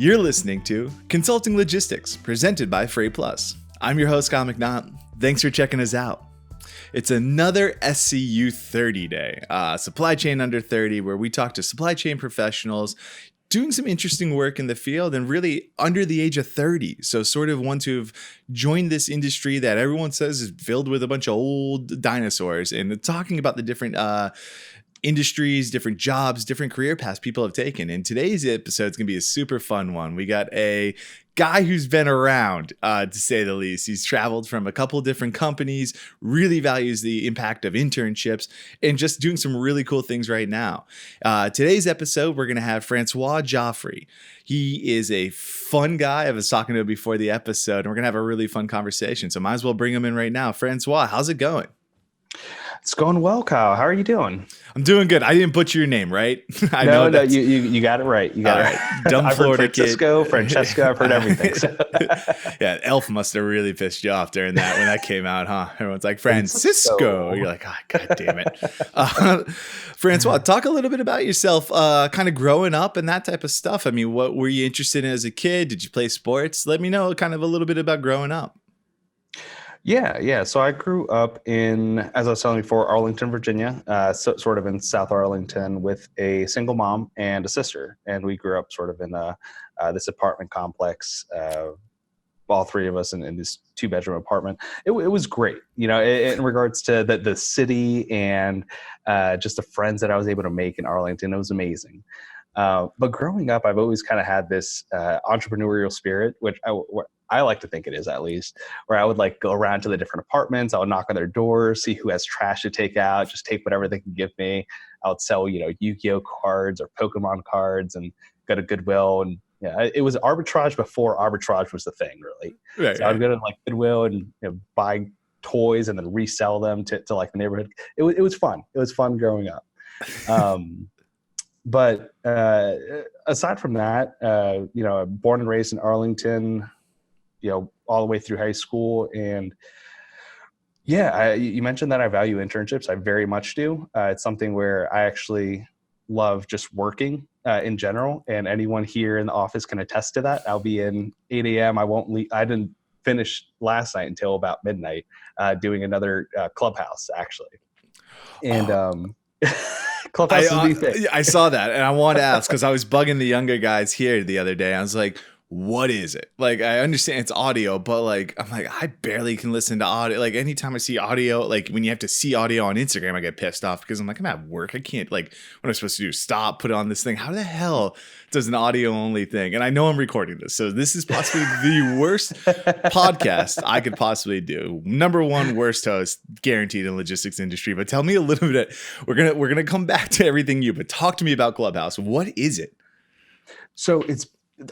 You're listening to Consulting Logistics, presented by Freight Plus. I'm your host, Kyle McNaught. Thanks for checking us out. It's another SCU30 day, Supply Chain Under 30, where we talk to supply chain professionals doing some interesting work in the field and really under the age of 30. So sort of ones who've joined this industry that everyone says is filled with a bunch of old dinosaurs, and talking about the different industries, different jobs, different career paths people have taken. And today's episode is going to be a super fun one. We got a guy who's been around, to say the least. He's traveled from a couple different companies, really values the impact of internships, and just doing some really cool things right now. Today's episode, we're going to have Francois Jaffres. He is a fun guy. I was talking to him before the episode, and we're going to have a really fun conversation. So might as well bring him in right now. Francois, how's it going? It's going well, Kyle. How are you doing? I'm doing good. I didn't butcher your name, right? No, you got it right. You got it right. Dumb I've Florida heard Francisco, kid. Francesca. I've heard everything. So. Yeah, Elf must have really pissed you off during that when that came out, huh? Everyone's like, Francisco. You're like, oh, God damn it. Francois, talk a little bit about yourself, kind of growing up and that type of stuff. I mean, what were you interested in as a kid? Did you play sports? Let me know kind of a little bit about growing up. Yeah. So I grew up in, as I was telling you before, Arlington, Virginia, sort of in South Arlington, with a single mom and a sister. And we grew up sort of in this apartment complex, all three of us in this 2-bedroom apartment. It was great, in regards to the city and just the friends that I was able to make in Arlington. It was amazing. But growing up, I've always kind of had this entrepreneurial spirit, which I like to think it is, at least, where I would like go around to the different apartments. I would knock on their doors, see who has trash to take out, just take whatever they can give me. I would sell, Yu-Gi-Oh cards or Pokemon cards and go to Goodwill. And it was arbitrage before arbitrage was the thing, really. Right, so I'd go to like Goodwill and buy toys and then resell them to like the neighborhood. It was fun. It was fun growing up. But aside from that, born and raised in Arlington, all the way through high school. And you mentioned that I value internships. I very much do. It's something where I actually love just working in general. And anyone here in the office can attest to that. I'll be in 8 a.m. I won't leave. I didn't finish last night until about midnight doing another Clubhouse, actually. And Clubhouse is the thing. I saw that, and I want to ask, because I was bugging the younger guys here the other day. I was like, what is it? Like, I understand it's audio, but I'm like, I barely can listen to audio. Like, anytime I see audio, like when you have to see audio on Instagram, I get pissed off because I'm like, I'm at work. I can't, what I'm supposed to do, stop, put on this thing. How the hell does an audio only thing? And I know I'm recording this, so this is possibly the worst podcast I could possibly do. Number one worst host, guaranteed, in the logistics industry. But tell me a little bit. We're gonna come back to everything but talk to me about Clubhouse. What is it? So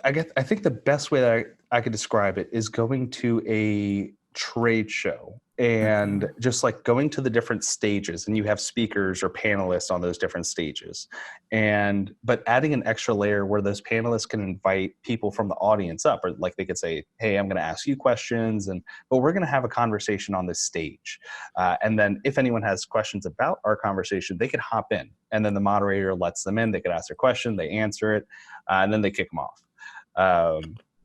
I think the best way that I could describe it is going to a trade show and just like going to the different stages, and you have speakers or panelists on those different stages, but adding an extra layer where those panelists can invite people from the audience up, or like they could say, hey, I'm going to ask you questions, but we're going to have a conversation on this stage. And then if anyone has questions about our conversation, they could hop in, and then the moderator lets them in. They could ask their question, they answer it, and then they kick them off.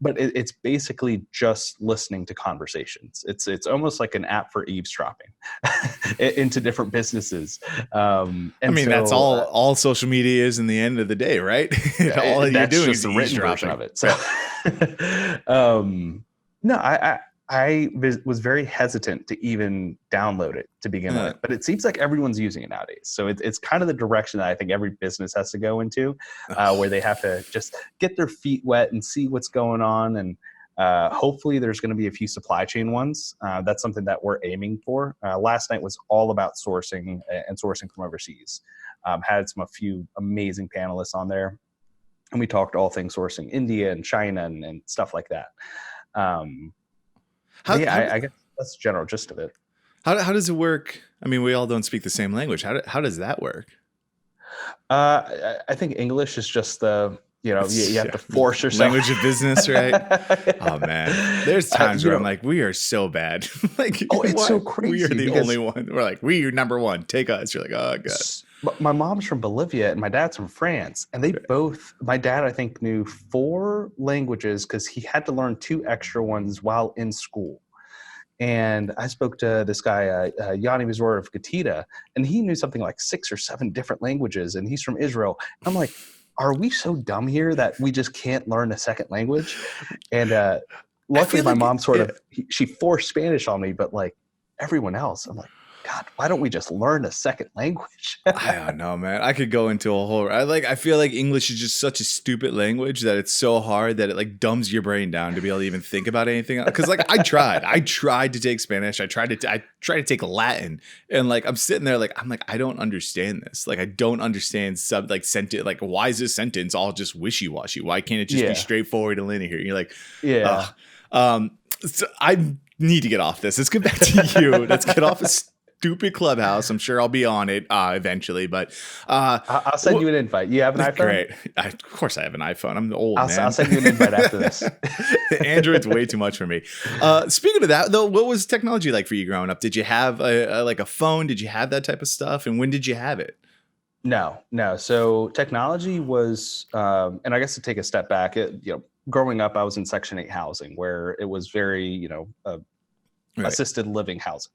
But it's basically just listening to conversations. It's almost like an app for eavesdropping into different businesses. That's all social media is in the end of the day, right? All you're doing is the written version of it. So, I was very hesitant to even download it to begin with, but it seems like everyone's using it nowadays. So it's kind of the direction that I think every business has to go into, where they have to just get their feet wet and see what's going on. And hopefully there's going to be a few supply chain ones. That's something that we're aiming for. Last night was all about sourcing and sourcing from overseas. Had a few amazing panelists on there, and we talked all things sourcing India and China and stuff like that. I guess that's the general gist of it. How does it work? I mean, we all don't speak the same language. How does that work? I think English is just the you have to force yourself. Language of business, right? Oh man, there's times where I'm like, we are so bad. It's so crazy. We are the only one. We're like, we are number one. Take us. You're like, oh god. My mom's from Bolivia and my dad's from France, and they both. My dad, I think, knew 4 languages because he had to learn 2 extra ones while in school. And I spoke to this guy, Yanni Mazur of Gatita, and he knew something like 6 or 7 different languages, and he's from Israel. I'm like, are we so dumb here that we just can't learn a second language? And luckily, my mom she forced Spanish on me, but like everyone else, I'm like, God, why don't we just learn a second language? I don't know, man. I could go into a whole. I feel like English is just such a stupid language that it's so hard that it like dumbs your brain down to be able to even think about anything else. Because like I tried to take Spanish. I tried to take Latin, and like I'm sitting there like I don't understand this. Like I don't understand sentence. Like why is this sentence all just wishy washy? Why can't it just be straightforward and linear? You're like, yeah. So I need to get off this. Let's get back to you. Let's get off stupid Clubhouse. I'm sure I'll be on it eventually, but I'll send you an invite. You have an iPhone? Great. Of course I have an iPhone. I'm old, man. I'll send you an invite after this. Android's way too much for me. Speaking of that, though, what was technology like for you growing up? Did you have a phone? Did you have that type of stuff? And when did you have it? No. So technology was, and I guess to take a step back, growing up, I was in Section 8 housing where it was very, assisted living housing.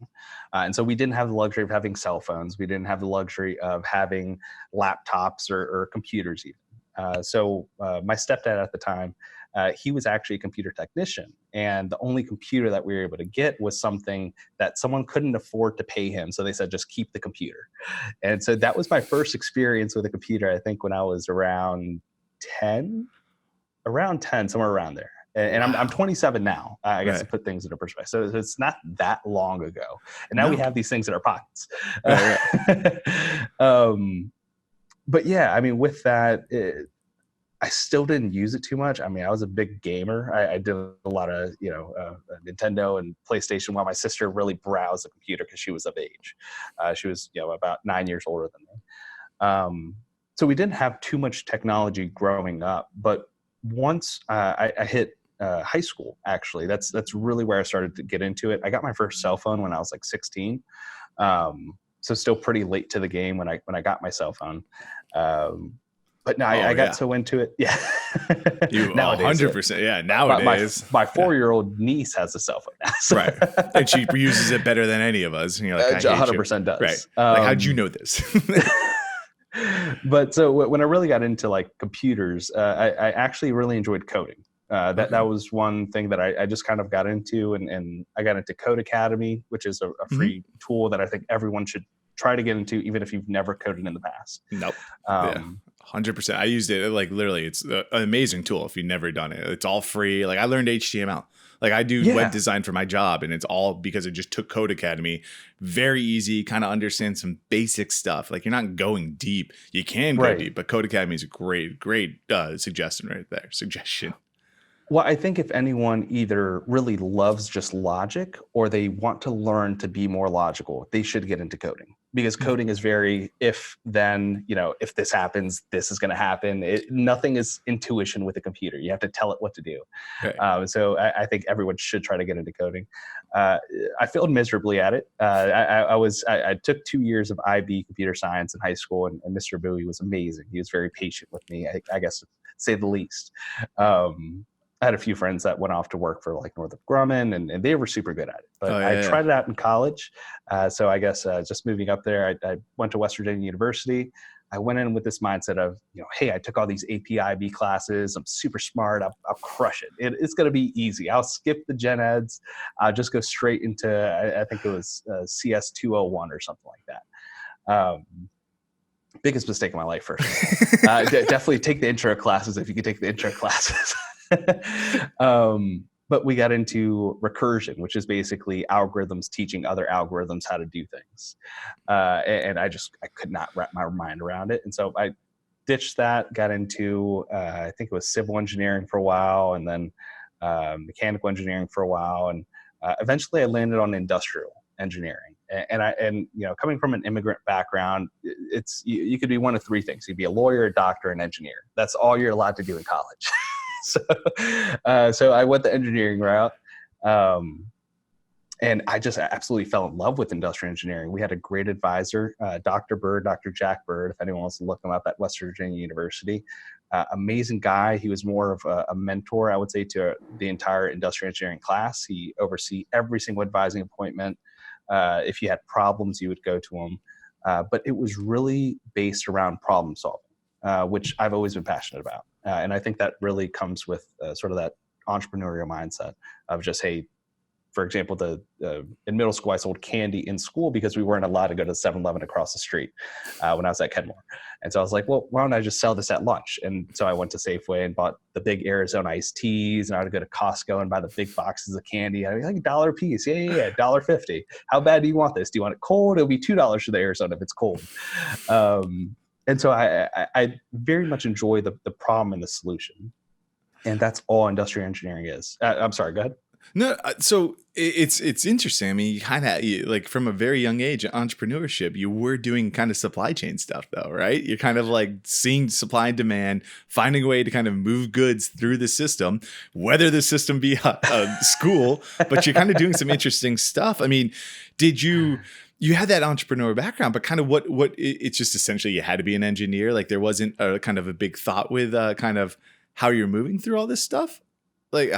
And so we didn't have the luxury of having cell phones. We didn't have the luxury of having laptops or computers even. So my stepdad at the time, he was actually a computer technician. And the only computer that we were able to get was something that someone couldn't afford to pay him. So they said, just keep the computer. And so that was my first experience with a computer, I think when I was around 10, somewhere around there. And I'm 27 now, I guess, to put things into perspective. So it's not that long ago. And now we have these things in our pockets. But yeah, I mean, with that, I still didn't use it too much. I mean, I was a big gamer. I did a lot of, Nintendo and PlayStation while my sister really browsed the computer because she was of age. She was, about 9 years older than me. So we didn't have too much technology growing up. But once I hit high school, actually, that's really where I started to get into it. I got my first cell phone when I was like 16. So still pretty late to the game when I got my cell phone. But no, I got so into it. Yeah. You 100%. Yeah. Nowadays. My 4-year-old niece has a cell phone now. So. Right. And she uses it better than any of us. And you're like, 100% does. Right. Like, how'd you know this? But so when I really got into like computers, I actually really enjoyed coding. That was one thing that I just kind of got into, and I got into Code Academy, which is a free tool that I think everyone should try to get into, even if you've never coded in the past. Nope. 100%. I used it like literally. It's an amazing tool if you've never done it. It's all free. Like I learned HTML. Like I do web design for my job, and it's all because I just took Code Academy. Very easy, kind of understand some basic stuff. Like you're not going deep. You can go deep, but Code Academy is a great suggestion right there. Suggestion. Well, I think if anyone either really loves just logic or they want to learn to be more logical, they should get into coding, because coding is very if then, if this happens, this is going to happen. Nothing is intuition with a computer. You have to tell it what to do. Right. So I think everyone should try to get into coding. I failed miserably at it. I took 2 years of IB computer science in high school, and Mr. Bowie was amazing. He was very patient with me, I guess, to say the least. I had a few friends that went off to work for like Northrop Grumman, and they were super good at it. But I tried it out in college. So I guess just moving up there, I went to West Virginia University. I went in with this mindset of, hey, I took all these APIB classes. I'm super smart. I'll crush it. It's going to be easy. I'll skip the gen eds. I'll just go straight into, I think it was CS201 or something like that. Biggest mistake of my life, first of all. Definitely take the intro classes if you could take the intro classes. But we got into recursion, which is basically algorithms teaching other algorithms how to do things. And I could not wrap my mind around it. And so I ditched that, got into, I think it was civil engineering for a while, and then mechanical engineering for a while. And eventually I landed on industrial engineering. And coming from an immigrant background, you could be one of 3 things. You'd be a lawyer, a doctor, an engineer. That's all you're allowed to do in college. So I went the engineering route. And I just absolutely fell in love with industrial engineering. We had a great advisor, Dr. Bird, Dr. Jack Bird, if anyone wants to look him up, at West Virginia University. Amazing guy. He was more of a mentor, I would say, to the entire industrial engineering class. He oversee every single advising appointment. If you had problems, you would go to him. But it was really based around problem solving, which I've always been passionate about. And I think that really comes with sort of that entrepreneurial mindset of just, hey, for example, in middle school, I sold candy in school because we weren't allowed to go to 7-Eleven across the street when I was at Kenmore. And so I was like, well, why don't I just sell this at lunch? And so I went to Safeway and bought the big Arizona iced teas, and I would go to Costco and buy the big boxes of candy. I'd be like, $1 a piece. Yeah, $1.50. How bad do you want this? Do you want it cold? It'll be $2 for the Arizona if it's cold. And so I very much enjoy the problem and the solution. And that's all industrial engineering is. I'm sorry, go ahead. No, so it's interesting. I mean, you kind of like from a very young age, entrepreneurship, you were doing kind of supply chain stuff though, right? You're kind of like seeing supply and demand, finding a way to kind of move goods through the system, whether the system be a school, but you're kind of doing some interesting stuff. I mean, you had that entrepreneur background, but kind of what it's just essentially you had to be an engineer. Like there wasn't a kind of a big thought with kind of how you're moving through all this stuff. Like,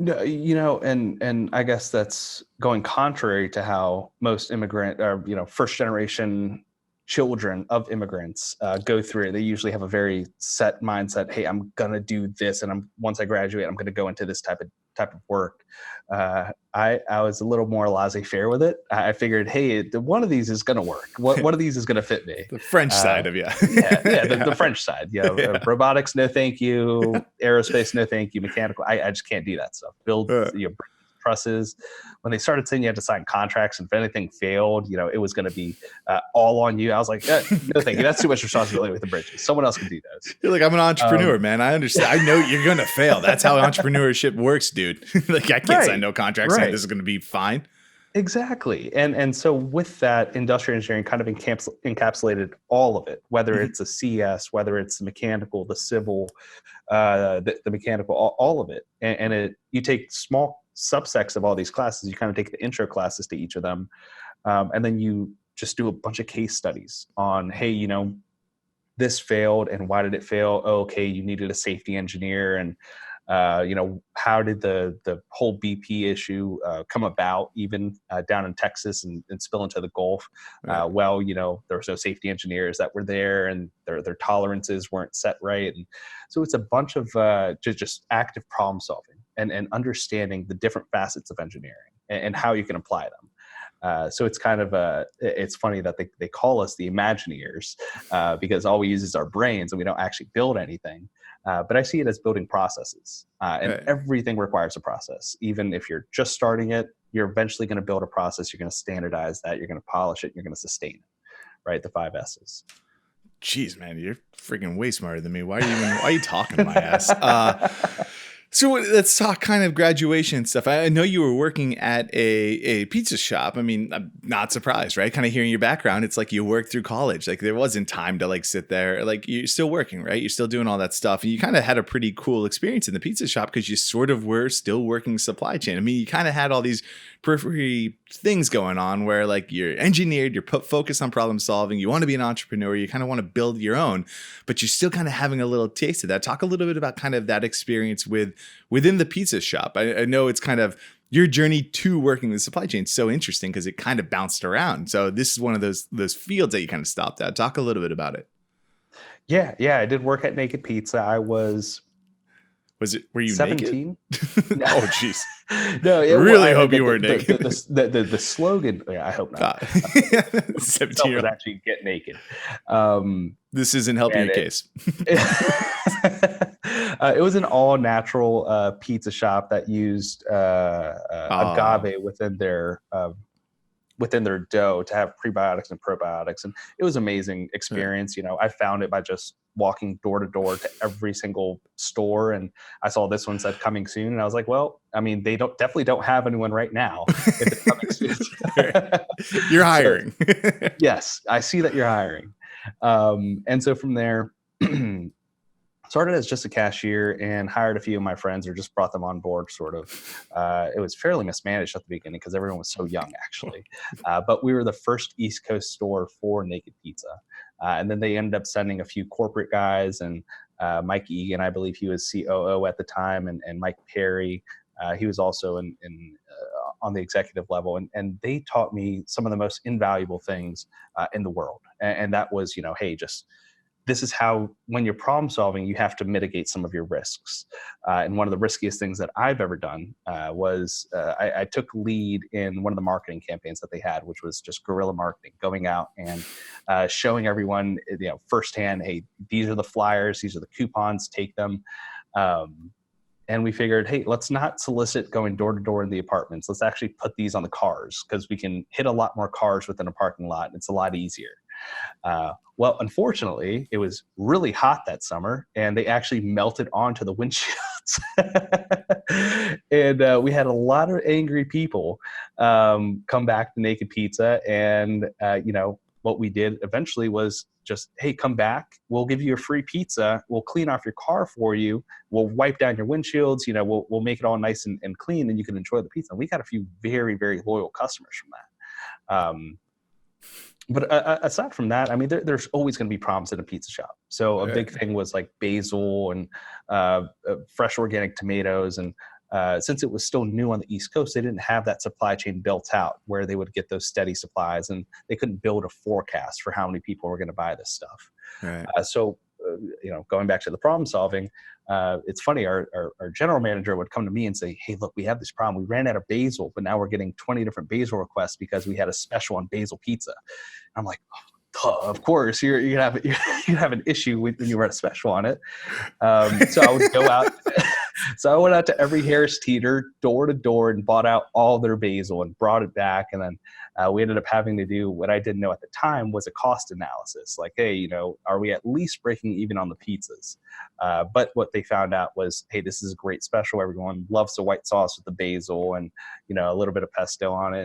No, and I guess that's going contrary to how most immigrant or, first generation children of immigrants go through it. They usually have a very set mindset. Hey, I'm going to do this. And once I graduate, I'm going to go into this type of work. I was a little more laissez-faire with it. I figured, hey, one of these is going to work. One of these is going to fit me. The French side of you. The French side. Robotics, no thank you. Aerospace, no thank you. Mechanical, I just can't do that stuff. Build presses. When they started saying you had to sign contracts, and if anything failed, it was going to be all on you. I was like, no thank you. That's too much responsibility with the bridges. Someone else can do those. You're like, I'm an entrepreneur, man. I understand. I know you're going to fail. That's how entrepreneurship works, dude. Like I can't sign no contracts saying this is going to be fine. Exactly. And so with that, industrial engineering kind of encapsulated all of it, whether it's a CS, whether it's the mechanical, the civil, the mechanical, all of it. And you take small subsects of all these classes. You kind of take the intro classes to each of them. And then you just do a bunch of case studies on, hey, this failed and why did it fail? Oh, okay, you needed a safety engineer. And how did the whole BP issue come about, even down in Texas and spill into the Gulf? Right. There was no safety engineers that were there, and their tolerances weren't set right. And so it's a bunch of just active problem solving and understanding the different facets of engineering and how you can apply them. So it's kind of it's funny that they call us the Imagineers because all we use is our brains and we don't actually build anything. But I see it as building processes, and everything requires a process. Even if you're just starting it, you're eventually going to build a process. You're going to standardize that. You're going to polish it. You're going to sustain it, right? The 5 S's. Jeez, man, you're freaking way smarter than me. Why are you talking my ass? So let's talk kind of graduation stuff. I know you were working at a pizza shop. I mean, I'm not surprised, right? Kind of hearing your background, it's like you worked through college. Like there wasn't time to like sit there. Like you're still working, right? You're still doing all that stuff. And you kind of had a pretty cool experience in the pizza shop because you sort of were still working supply chain. I mean, you kind of had all these periphery things going on where like you're engineered, you're put focus on problem solving. You want to be an entrepreneur. You kind of want to build your own, but you're still kind of having a little taste of that. Talk a little bit about kind of that experience within the pizza shop. I know it's kind of your journey to working the supply chain is so interesting because it kind of bounced around. So this is one of those fields that you kind of stopped at. Talk a little bit about it. Yeah. I did work at Naked Pizza. Were you 17? Naked? Oh, jeez. No, I hope you were naked. The slogan, I hope not. 17 would actually get naked. This isn't helping your case. It was an all natural pizza shop that used agave within their dough to have prebiotics and probiotics. And it was an amazing experience. I found it by just walking door to door to every single store. And I saw this one said coming soon. And I was like, well, I mean, they definitely don't have anyone right now. If it's coming soon. You're hiring. So, yes, I see that you're hiring. And so from there, started as just a cashier and hired a few of my friends, or just brought them on board sort of. It was fairly mismanaged at the beginning because everyone was so young, actually. But we were the first East Coast store for Naked Pizza. And then they ended up sending a few corporate guys, and Mike Egan, I believe he was COO at the time, and Mike Perry. He was also on the executive level, and they taught me some of the most invaluable things in the world. And that was, hey, just this is how, when you're problem solving, you have to mitigate some of your risks. And one of the riskiest things that I've ever done was I took lead in one of the marketing campaigns that they had, which was just guerrilla marketing, going out and showing everyone, firsthand, hey, these are the flyers, these are the coupons, take them. And we figured, hey, let's not solicit going door to door in the apartments. Let's actually put these on the cars, because we can hit a lot more cars within a parking lot. And it's a lot easier. Well, unfortunately, it was really hot that summer, and they actually melted onto the windshields. And we had a lot of angry people come back to Naked Pizza. And, what we did eventually was just, hey, come back. We'll give you a free pizza. We'll clean off your car for you. We'll wipe down your windshields. We'll make it all nice and clean, and you can enjoy the pizza. And we got a few very, very loyal customers from that. But aside from that, I mean, there's always going to be problems in a pizza shop. So a big thing was like basil and fresh organic tomatoes. And since it was still new on the East Coast, they didn't have that supply chain built out where they would get those steady supplies, and they couldn't build a forecast for how many people were going to buy this stuff. Right. Going back to the problem solving, it's funny, our general manager would come to me and say, hey, look, we have this problem. We ran out of basil, but now we're getting 20 different basil requests because we had a special on basil pizza. I'm like, oh, of course, you have an issue when you run a special on it. So I would go out. So I went out to every Harris Teeter, door to door, and bought out all their basil and brought it back. And then we ended up having to do what I didn't know at the time was a cost analysis. Like, hey, are we at least breaking even on the pizzas? But what they found out was, hey, this is a great special. Everyone loves the white sauce with the basil and, a little bit of pesto on it.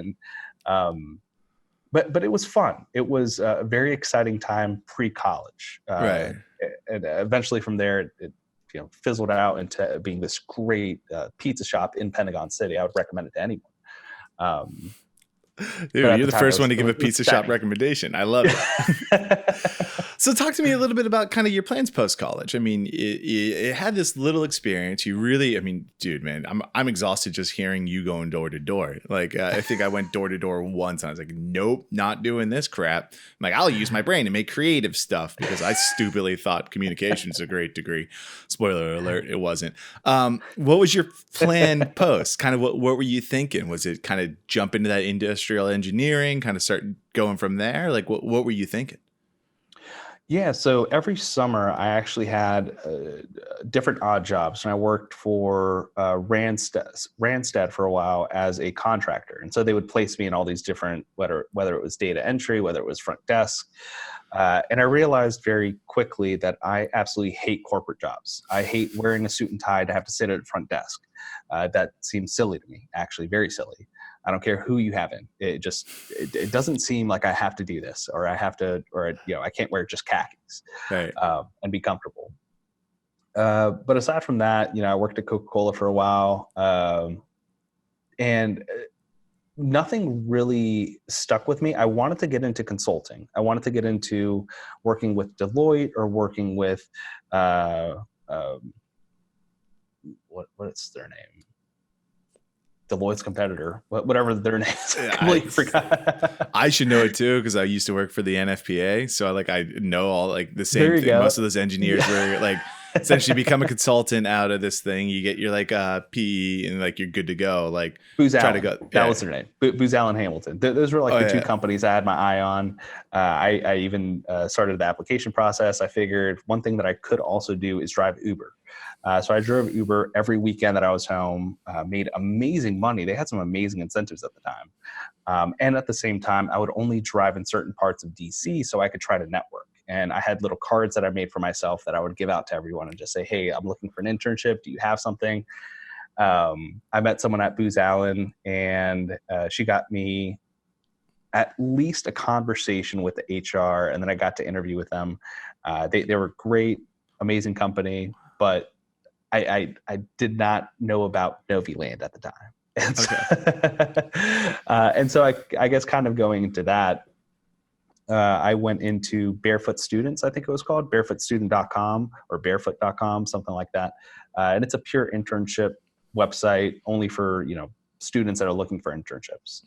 And, but it was fun. It was a very exciting time pre-college. Right. And eventually from there, it fizzled out into being this great pizza shop in Pentagon City. I would recommend it to anyone. Dude, you're the first one to give a pizza shop recommendation. I love it. So talk to me a little bit about kind of your plans post-college. I mean, it had this little experience. You really, I mean, dude, man, I'm exhausted just hearing you going door to door. Like, I think I went door to door once and I was like, nope, not doing this crap. I'm like, I'll use my brain and make creative stuff because I stupidly thought communication's a great degree. Spoiler alert, it wasn't. What was your plan post? Kind of what were you thinking? Was it kind of jump into that industrial engineering, kind of start going from there? Like, what were you thinking? Yeah, so every summer I actually had different odd jobs, and I worked for Randstad for a while as a contractor. And so they would place me in all these different, whether it was data entry, whether it was front desk. And I realized very quickly that I absolutely hate corporate jobs. I hate wearing a suit and tie to have to sit at a front desk. That seems silly to me, actually, very silly. I don't care who you have in. It doesn't seem like I have to do this, or I have to, or I can't wear just khakis, right, and be comfortable. But aside from that, I worked at Coca-Cola for a while, and nothing really stuck with me. I wanted to get into consulting. I wanted to get into working with Deloitte or working with what's their name? Deloitte's competitor, whatever their name is. I completely forgot. I should know it too because I used to work for the NFPA, so I know all like the same thing. Most of those engineers were like essentially become a consultant out of this thing. You get your like PE and like you're good to go. Like Booz Allen. That was their name. Booz Allen Hamilton. Those were like the two companies I had my eye on. I even started the application process. I figured one thing that I could also do is drive Uber. So I drove Uber every weekend that I was home, made amazing money. They had some amazing incentives at the time. And at the same time, I would only drive in certain parts of DC so I could try to network. And I had little cards that I made for myself that I would give out to everyone and just say, hey, I'm looking for an internship. Do you have something? I met someone at Booz Allen, and she got me at least a conversation with the HR, and then I got to interview with them. They were great. amazing company, but I did not know about Noviland at the time. And so, and so I guess kind of going into that, I went into Barefoot Students, I think it was called, barefootstudent.com or barefoot.com, something like that. And it's a pure internship website only for, students that are looking for internships.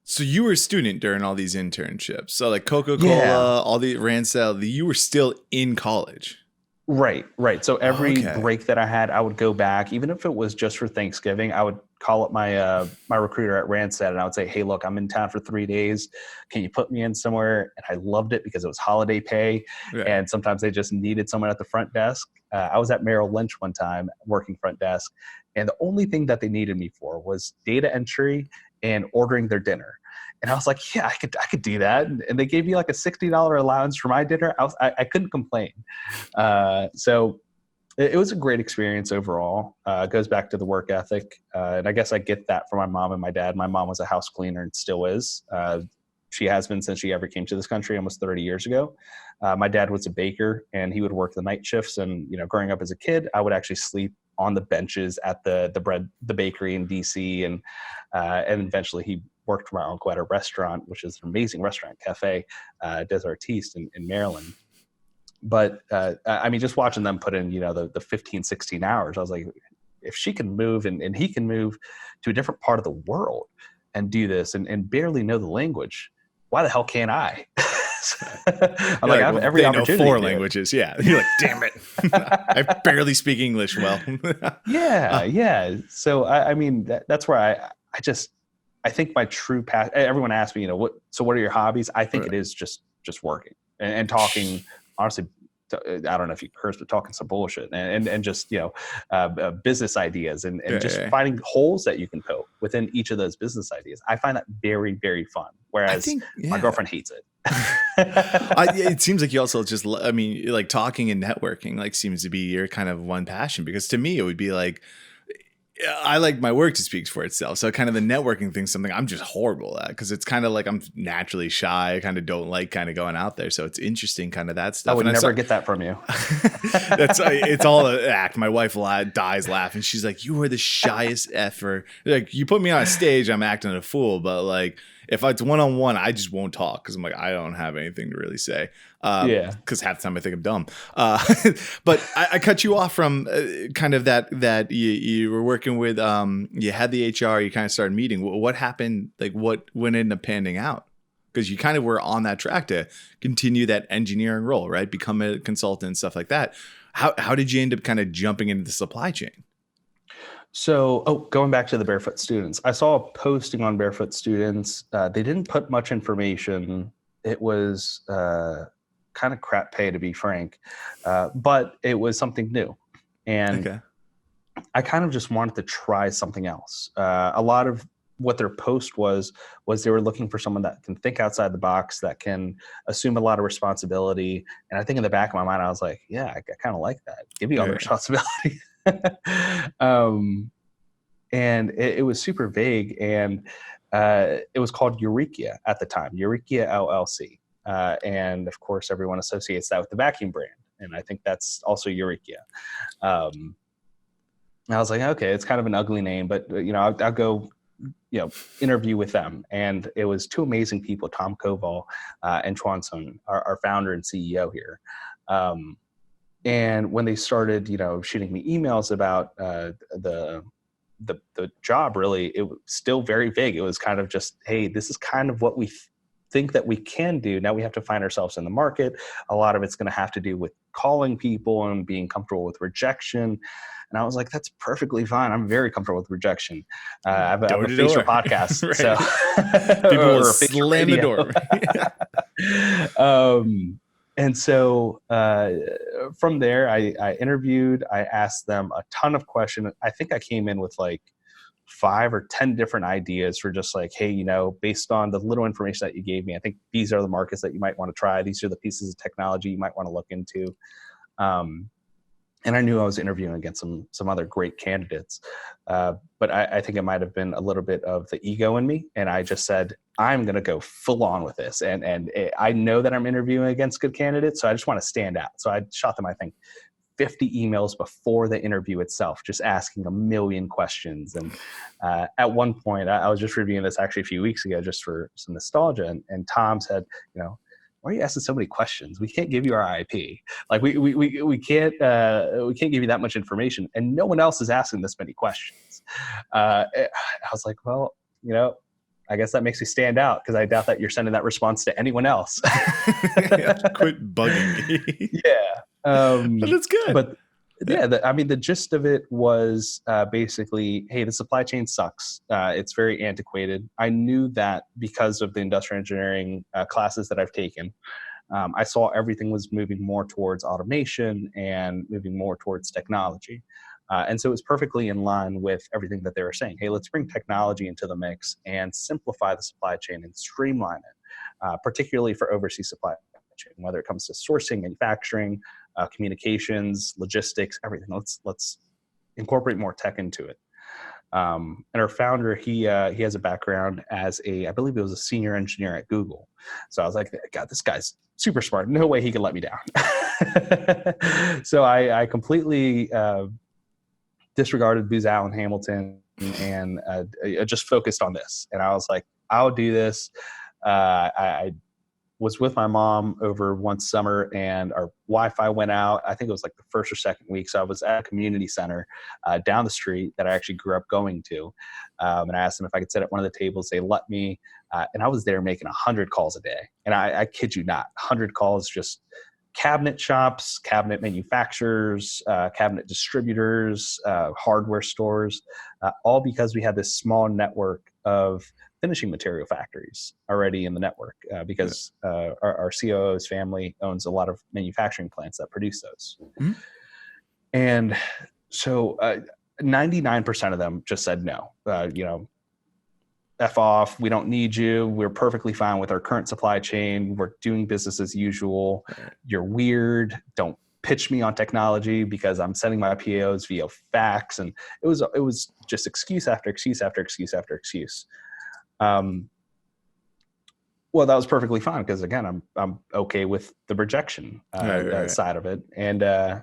So you were a student during all these internships. So like Coca-Cola, Yeah. all the Rancel, you were still in college. Right. So every break that I had, I would go back, even if it was just for Thanksgiving. I would call up my my recruiter at Randstad, and I would say, "Hey, look, I'm in town for 3 days. Can you put me in somewhere?" And I loved it because it was holiday pay, and sometimes they just needed someone at the front desk. I was at Merrill Lynch one time working front desk, and the only thing that they needed me for was data entry and ordering their dinner. And I was like, yeah, I could do that. And they gave me like a $60 allowance for my dinner. I couldn't complain. So it was a great experience overall. It goes back to the work ethic. And I guess I get that from my mom and my dad. My mom was a house cleaner and still is. She has been since she ever came to this country almost 30 years ago. My dad was a baker, and he would work the night shifts. And, growing up as a kid, I would actually sleep on the benches at the bakery in DC. And eventually he worked for my uncle at a restaurant, which is an amazing restaurant, Cafe des Artistes in Maryland. But just watching them put in, the 15, 16 hours, I was like, if she can move and he can move to a different part of the world and do this and barely know the language, why the hell can't I? I'm like, I have every opportunity. Know 4 languages. Yeah. You're like, damn it. I barely speak English well. Yeah. So, that's where I think my true path, everyone asks me, what are your hobbies? I think it is just working and talking, honestly. I don't know if you curse, but talking some bullshit and just, business ideas and finding holes that you can poke within each of those business ideas. I find that very, very fun. Whereas my girlfriend hates it. It seems like you also like talking and networking seems to be your kind of one passion, because to me it would be like, I like my work to speak for itself. So kind of the networking thing, something I'm just horrible at, because it's kind of like I'm naturally shy. I kind of don't like kind of going out there. So it's interesting, kind of that stuff. I would never get that from you. It's all an act. My wife dies laughing. She's like, "You are the shyest effer." Like, you put me on a stage, I'm acting a fool. But like, if it's one-on-one, I just won't talk, because I'm like, I don't have anything to really say. Because half the time I think I'm dumb. But I cut you off from kind of that you were working with, you had the HR, you kind of started meeting. What happened? Like, what ended up panning out? Because you kind of were on that track to continue that engineering role, right? Become a consultant and stuff like that. How did you end up kind of jumping into the supply chain? So, going back to the Barefoot Students, I saw a posting on Barefoot Students. They didn't put much information. It was kind of crap pay, to be frank, but it was something new. And I kind of just wanted to try something else. A lot of what their post was they were looking for someone that can think outside the box, that can assume a lot of responsibility. And I think in the back of my mind, I was like, yeah, I kind of like that. Give me all the responsibility. And it was super vague, and it was called Eureka at the time, Eureka LLC. And of course, everyone associates that with the vacuum brand. And I think that's also Eureka. I was like, okay, it's kind of an ugly name, but I'll go, interview with them. And it was 2 amazing people, Tom Koval and Chuan Sun, our founder and CEO here. And when they started, shooting me emails about the job, really, it was still very vague. It was kind of just, hey, this is kind of what we think that we can do. Now we have to find ourselves in the market. A lot of it's going to have to do with calling people and being comfortable with rejection. And I was like, that's perfectly fine. I'm very comfortable with rejection. I have a facial podcast. Right. So people will slam the door. And so from there, I interviewed. I asked them a ton of questions. I think I came in with like 5 or 10 different ideas for just like, hey, based on the little information that you gave me, I think these are the markets that you might want to try. These are the pieces of technology you might want to look into. And I knew I was interviewing against some other great candidates. But I think it might have been a little bit of the ego in me. And I just said, I'm going to go full on with this. And I know that I'm interviewing against good candidates, so I just want to stand out. So I shot them, I think, 50 emails before the interview itself, just asking a million questions. And at one point, I was just reviewing this actually a few weeks ago, just for some nostalgia. And Tom said, why are you asking so many questions? We can't give you our IP. Like we can't give you that much information, and no one else is asking this many questions. I was like, well, I guess that makes me stand out, because I doubt that you're sending that response to anyone else. Quit bugging me. Yeah. But that's good. But yeah, the gist of it was basically, hey, the supply chain sucks. It's very antiquated. I knew that because of the industrial engineering classes that I've taken. I saw everything was moving more towards automation and moving more towards technology. And so it was perfectly in line with everything that they were saying. Hey, let's bring technology into the mix and simplify the supply chain and streamline it, particularly for overseas supply chain, whether it comes to sourcing, manufacturing, communications, logistics, everything. Let's incorporate more tech into it. And our founder, he has a background as I believe he was a senior engineer at Google. So I was like, God, this guy's super smart. No way he could let me down. So I completely disregarded Booz Allen Hamilton and just focused on this. And I was like, I'll do this. I was with my mom over one summer, and our Wi-Fi went out. I think it was like the first or second week. So I was at a community center down the street that I actually grew up going to. And I asked them if I could sit at one of the tables. They let me. And I was there making 100 calls a day. And I kid you not, 100 calls, just cabinet shops, cabinet manufacturers, cabinet distributors, hardware stores, all because we had this small network of finishing material factories already in the network, because our COO's family owns a lot of manufacturing plants that produce those. Mm-hmm. And so 99% of them just said no, F off, we don't need you. We're perfectly fine with our current supply chain. We're doing business as usual. Right. You're weird. Don't pitch me on technology because I'm sending my POs via fax. And it was just excuse after excuse after excuse after excuse. Well, that was perfectly fine, because again, I'm okay with the rejection side of it. And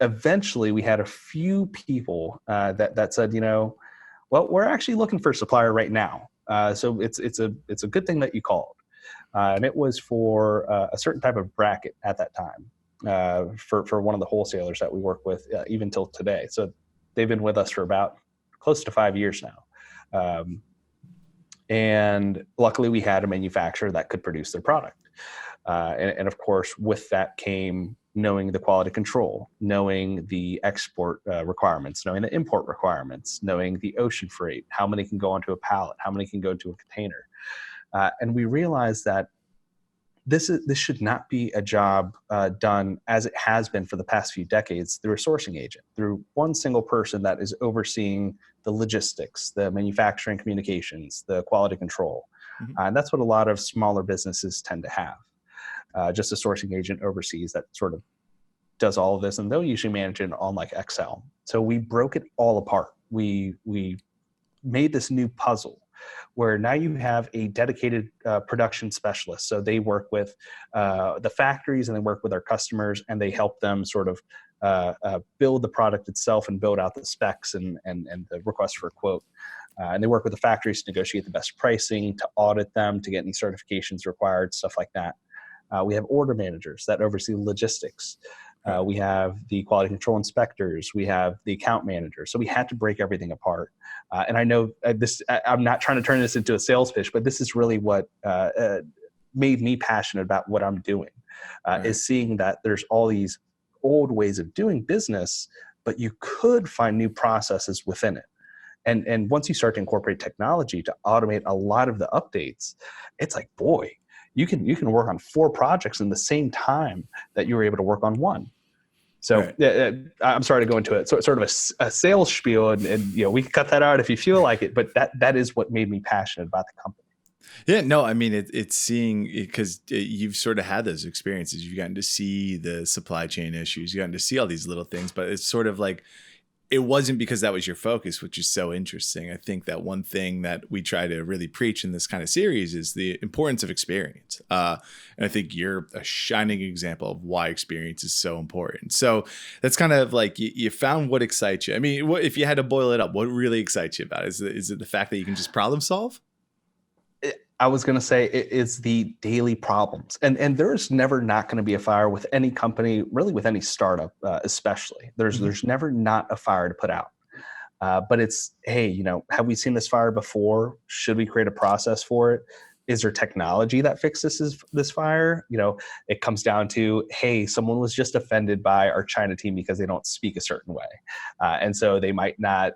eventually we had a few people that said, well, we're actually looking for a supplier right now. So it's a good thing that you called. And it was for a certain type of bracket at that time, for one of the wholesalers that we work with, even till today. So they've been with us for about close to 5 years now. And luckily we had a manufacturer that could produce their product. And of course, with that came knowing the quality control, knowing the export requirements, knowing the import requirements, knowing the ocean freight, how many can go onto a pallet, how many can go to a container. And we realized that this should not be a job done as it has been for the past few decades through a sourcing agent, through one single person that is overseeing the logistics, the manufacturing communications, the quality control. Mm-hmm. And that's what a lot of smaller businesses tend to have. Just a sourcing agent overseas that sort of does all of this, and they'll usually manage it on like Excel. So we broke it all apart. We made this new puzzle where now you have a dedicated production specialist. So they work with the factories and they work with our customers, and they help them sort of build the product itself and build out the specs and the request for a quote. And they work with the factories to negotiate the best pricing, to audit them, to get any certifications required, stuff like that. We have order managers that oversee logistics. We have the quality control inspectors. We have the account managers. So we had to break everything apart. And I know I'm not trying to turn this into a sales pitch, but this is really what made me passionate about what I'm doing, is seeing that there's all these old ways of doing business, but you could find new processes within it. And once you start to incorporate technology to automate a lot of the updates, it's like, boy, you can work on 4 projects in the same time that you were able to work on one. So right. I'm sorry to go into it. So it's sort of a sales spiel, and we can cut that out if you feel like it. But that is what made me passionate about the company. Yeah, no, I mean, it's seeing because you've sort of had those experiences. You've gotten to see the supply chain issues. You've gotten to see all these little things, but it's sort of like it wasn't because that was your focus, which is so interesting. I think that one thing that we try to really preach in this kind of series is the importance of experience. And I think you're a shining example of why experience is so important. So that's kind of like you found what excites you. I mean, if you had to boil it up, what really excites you about it? Is it the fact that you can just problem solve? I was going to say it's the daily problems, and there's never not going to be a fire with any company, really with any startup, especially. There's never not a fire to put out. But it's, hey, have we seen this fire before? Should we create a process for it? Is there technology that fixes this fire? It comes down to, hey, someone was just offended by our China team because they don't speak a certain way, and so they might not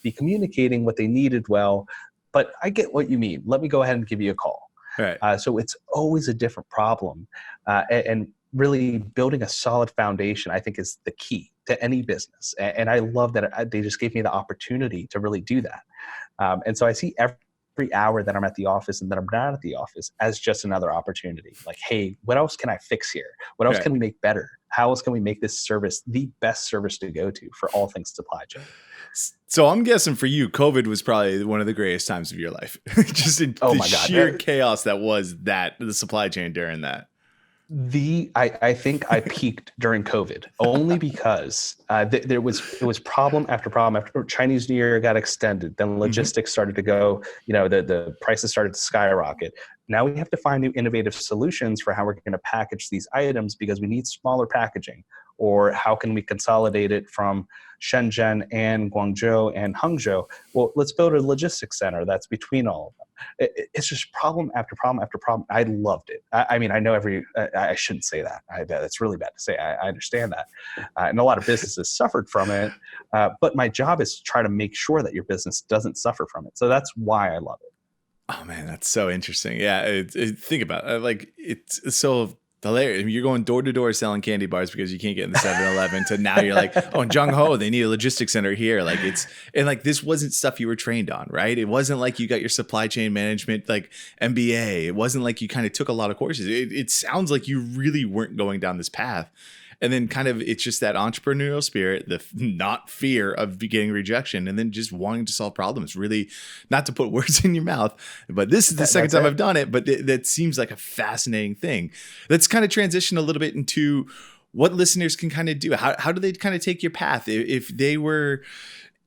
be communicating what they needed well. But I get what you mean. Let me go ahead and give you a call. Right. So it's always a different problem. And really building a solid foundation, I think, is the key to any business. And I love that they just gave me the opportunity to really do that. And so I see every hour that I'm at the office and that I'm not at the office as just another opportunity. Like, hey, what else can I fix here? What else can we make better? How else can we make this service the best service to go to for all things supply chain? So I'm guessing for you, COVID was probably one of the greatest times of your life. Just in the sheer chaos that was the supply chain during that. I think I peaked during COVID only because it was problem after problem. After Chinese New Year got extended, then logistics started to go. The prices started to skyrocket. Now we have to find new innovative solutions for how we're going to package these items because we need smaller packaging. Or how can we consolidate it from Shenzhen and Guangzhou and Hangzhou? Well, let's build a logistics center that's between all of them. It's just problem after problem after problem. I loved it. I mean, I know I shouldn't say that. That's really bad to say. I understand that. And a lot of businesses suffered from it. But my job is to try to make sure that your business doesn't suffer from it. So that's why I love it. Oh, man, that's so interesting. Yeah, think about it. Like, it's so hilarious. I mean, you're going door to door selling candy bars because you can't get in the 7-Eleven to now you're like, oh, in Jung Ho, they need a logistics center here. Like this wasn't stuff you were trained on, right? It wasn't like you got your supply chain management, like MBA. It wasn't like you kind of took a lot of courses. It sounds like you really weren't going down this path. And then kind of it's just that entrepreneurial spirit, the not fear of getting rejection, and then just wanting to solve problems. Really, not to put words in your mouth, but this is the second time I've done it. But that seems like a fascinating thing. Let's kind of transition a little bit into what listeners can kind of do. How do they kind of take your path if they were...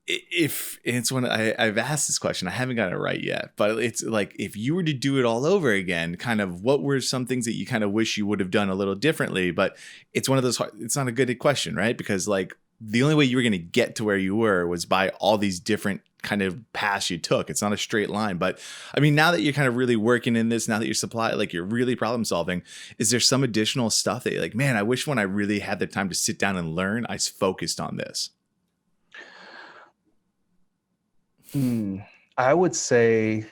If it's one I've asked this question, I haven't got it right yet, but it's like, if you were to do it all over again, kind of what were some things that you kind of wish you would have done a little differently? But it's one of those, it's not a good question, right? Because like the only way you were going to get to where you were was by all these different kind of paths you took. It's not a straight line, but I mean, now that you're kind of really working in this, now that you're really problem solving, is there some additional stuff that you're like, man, I wish when I really had the time to sit down and learn, I focused on this? I would say,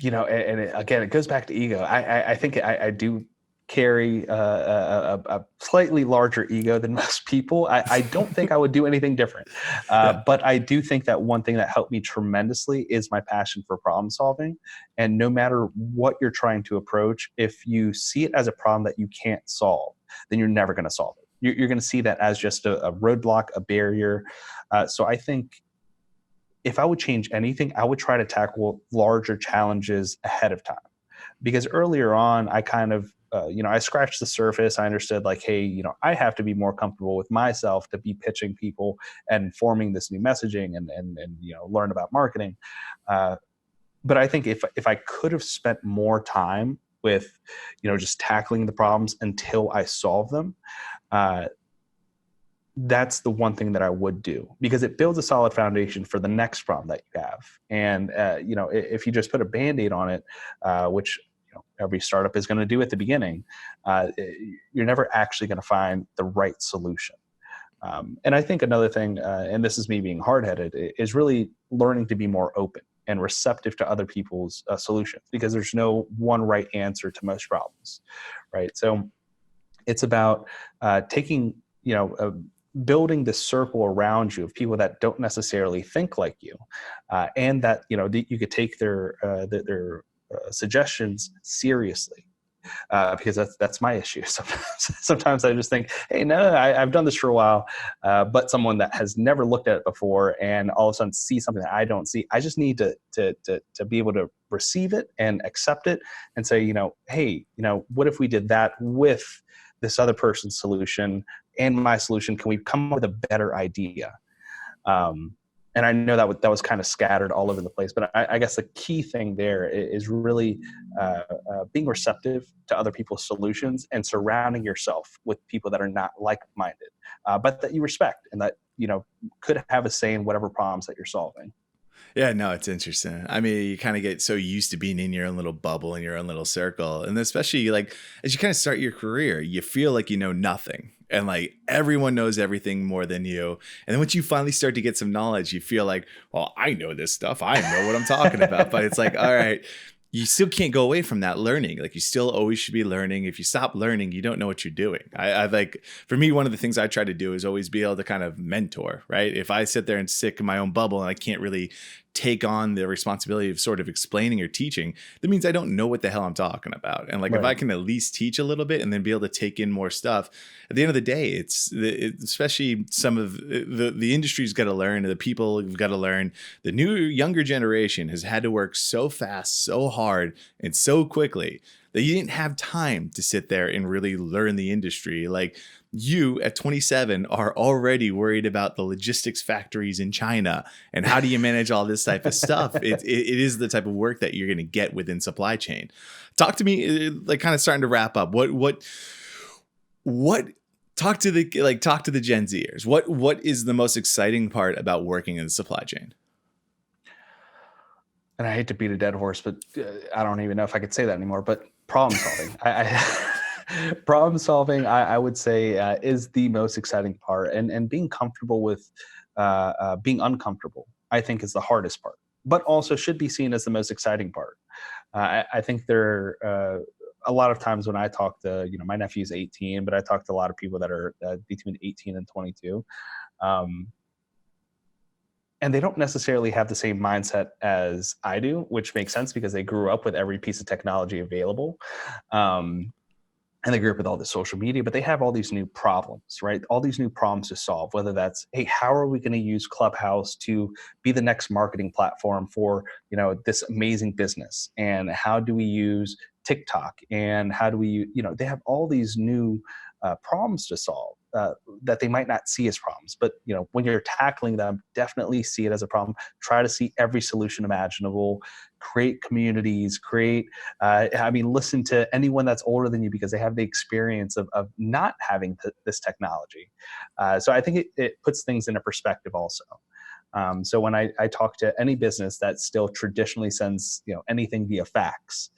again, it goes back to ego. I think I do carry a slightly larger ego than most people. I don't think I would do anything different. But I do think that one thing that helped me tremendously is my passion for problem solving. And no matter what you're trying to approach, if you see it as a problem that you can't solve, then you're never going to solve it. You're going to see that as just a roadblock, a barrier. So I think if I would change anything, I would try to tackle larger challenges ahead of time. Because earlier on, I kind of, I scratched the surface. I understood like, hey, I have to be more comfortable with myself to be pitching people and forming this new messaging and learn about marketing. But I think if I could have spent more time with, just tackling the problems until I solve them, that's the one thing that I would do, because it builds a solid foundation for the next problem that you have. And, if you just put a Band-Aid on it, which every startup is going to do at the beginning, you're never actually going to find the right solution. And I think another thing, and this is me being hard-headed, is really learning to be more open and receptive to other people's solutions, because there's no one right answer to most problems, right? So it's about taking, building this circle around you of people that don't necessarily think like you, and that you could take their suggestions seriously, because that's my issue. Sometimes I just think, hey, no, I've done this for a while, but someone that has never looked at it before and all of a sudden see something that I don't see, I just need to be able to receive it and accept it and say, hey, what if we did that with this other person's solution and my solution? Can we come up with a better idea? And I know that was kind of scattered all over the place, but I guess the key thing there is really being receptive to other people's solutions and surrounding yourself with people that are not like-minded, but that you respect and that, could have a say in whatever problems that you're solving. Yeah, no, it's interesting. I mean, you kind of get so used to being in your own little bubble, in your own little circle. And especially like as you kind of start your career, you feel like you know nothing. And like everyone knows everything more than you. And then once you finally start to get some knowledge, you feel like, well, I know this stuff. I know what I'm talking about. But it's like, all right, you still can't go away from that learning. Like you still always should be learning. If you stop learning, you don't know what you're doing. I like, for me, one of the things I try to do is always be able to kind of mentor, right? If I sit there and stick in my own bubble and I can't really take on the responsibility of sort of explaining or teaching, that means I don't know what the hell I'm talking about. And like, Right. if I can at least teach a little bit and then be able to take in more stuff, at the end of the day, it's especially some of the industry's got to learn, the people have got to learn. The younger generation has had to work so fast, so hard, and so quickly that you didn't have time to sit there and really learn the industry. Like, you at 27 are already worried about the logistics factories in China and how do you manage all this type of stuff. It is the type of work that you're going to get within supply chain. Talk to me, like kind of starting to wrap up. What talk to the Gen Zers. What is the most exciting part about working in the supply chain? And I hate to beat a dead horse, but I don't even know if I could say that anymore, but problem solving. Problem solving, I would say, is the most exciting part, and being comfortable with being uncomfortable, I think, is the hardest part, but also should be seen as the most exciting part. I think there a lot of times when I talk to, my nephew's 18, but I talk to a lot of people that are between 18 and 22. And they don't necessarily have the same mindset as I do, which makes sense because they grew up with every piece of technology available. And they grew up with all the social media, but they have all these new problems, right? All these new problems to solve, whether that's, hey, how are we going to use Clubhouse to be the next marketing platform for, this amazing business? And how do we use TikTok? And how do we, they have all these new problems to solve that they might not see as problems. But, when you're tackling them, definitely see it as a problem. Try to see every solution imaginable, create communities, listen to anyone that's older than you because they have the experience of not having this technology. So I think it puts things into perspective also. So when I talk to any business that still traditionally sends anything via fax,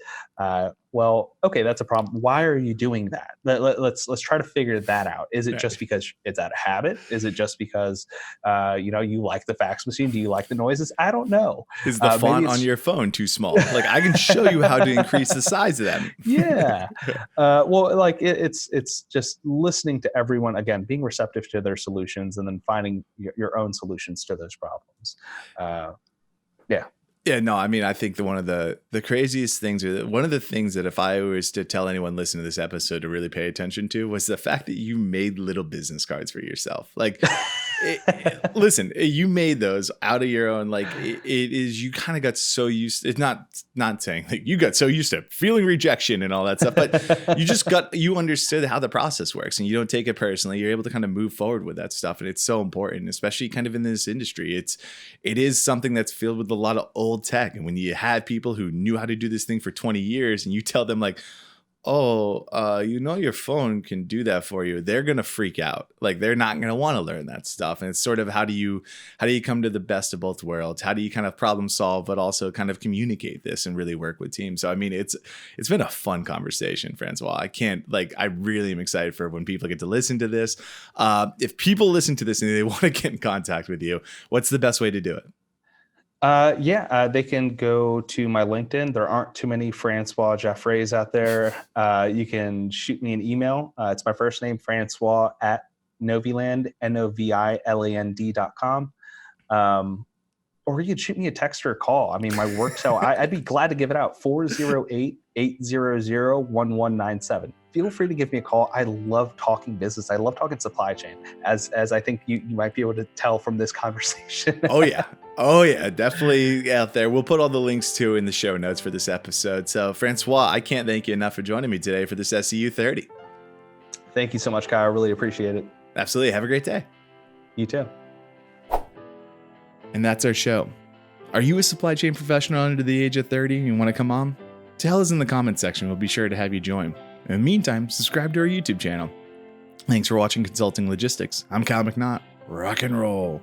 well, okay, that's a problem. Why are you doing that? Let's try to figure that out. Is it just because it's out of habit? Is it just because you like the fax machine? Do you like the noises? I don't know. Is the font on your phone too small? Like, I can show you how to increase the size of them. Yeah. Well, like it's just listening to everyone, again, being receptive to their solutions and then finding your own solutions to those problems. Yeah. Yeah, no, I mean, I think one of the craziest things, or one of the things that if I was to tell anyone listening to this episode to really pay attention to, was the fact that you made little business cards for yourself. Like, listen, you made those out of your own. Like, it is, you kind of got so used. It's not saying like you got so used to feeling rejection and all that stuff, but you understood how the process works, and you don't take it personally. You're able to kind of move forward with that stuff, and it's so important, especially kind of in this industry. It is something that's filled with a lot of old tech, and when you had people who knew how to do this thing for 20 years and you tell them like, your phone can do that for you, they're gonna freak out. Like, they're not gonna want to learn that stuff. And it's sort of how do you come to the best of both worlds? How do you kind of problem solve but also kind of communicate this and really work with teams? So I mean, it's been a fun conversation, Francois. I really am excited for when people get to listen to this. If people listen to this and they want to get in contact with you, what's the best way to do it? They can go to my LinkedIn. There aren't too many Francois Jaffres out there. You can shoot me an email. It's my first name, Francois Noviland, Noviland.com. Or you could shoot me a text or a call. I mean, my work cell, I'd be glad to give it out, 408-800-1197. Feel free to give me a call. I love talking business. I love talking supply chain, as I think you might be able to tell from this conversation. Oh, yeah. Oh, yeah. Definitely out there. We'll put all the links too in the show notes for this episode. So, Francois, I can't thank you enough for joining me today for this SCU30. Thank you so much, Kyle. I really appreciate it. Absolutely. Have a great day. You too. And that's our show. Are you a supply chain professional under the age of 30 and you want to come on? Tell us in the comments section. We'll be sure to have you join. In the meantime, subscribe to our YouTube channel. Thanks for watching Consulting Logistics. I'm Kyle McNaught. Rock and roll.